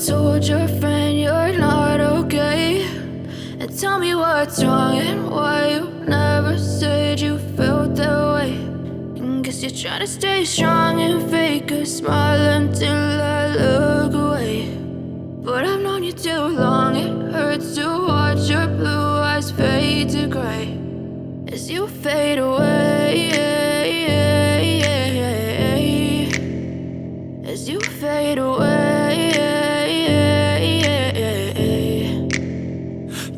told your friend you're not okay, and tell me what's wrong and why you never said you felt that way. And guess you're trying to stay strong and fake a smile until I look away. But I've known you too long, it hurts to watch your blue eyes fade to gray as you fade away, as you fade away.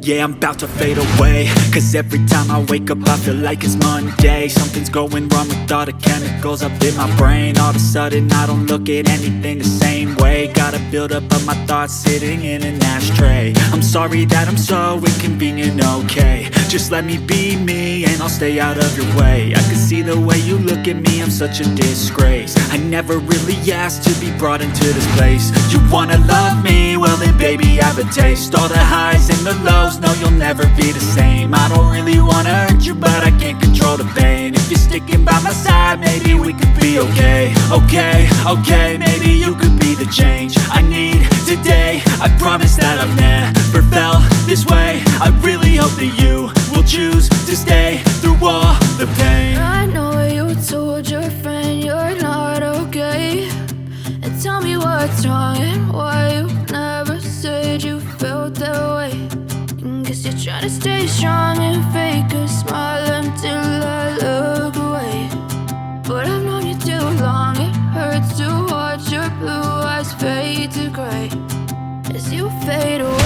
Yeah, I'm about to fade away, cause every time I wake up I feel like it's Monday. Something's going wrong with all the chemicals up in my brain. All of a sudden I don't look at anything the same way. Gotta build up of my thoughts sitting in an ashtray. I'm sorry that I'm so inconvenient, okay. Just let me be me and I'll stay out of your way. I can see the way you look at me, I'm such a disgrace. I never really asked to be brought into this place. You wanna love me? Well then baby I have a taste. All the highs and the lows, no you'll never be the same. I don't really wanna hurt you but I can't control the pain. If you're sticking by my side maybe we could be okay. Okay, maybe you could be the change I need today. I promise that I've never felt this way. I really hope that you will choose to stay through all the pain. I know you told your friend you're not okay, and tell me what's wrong and why you never said you felt that way. And guess you're trying to stay strong and fake a smile until I look away. But I've known you too long, it hurts to watch your blue eyes fade to gray as you fade away.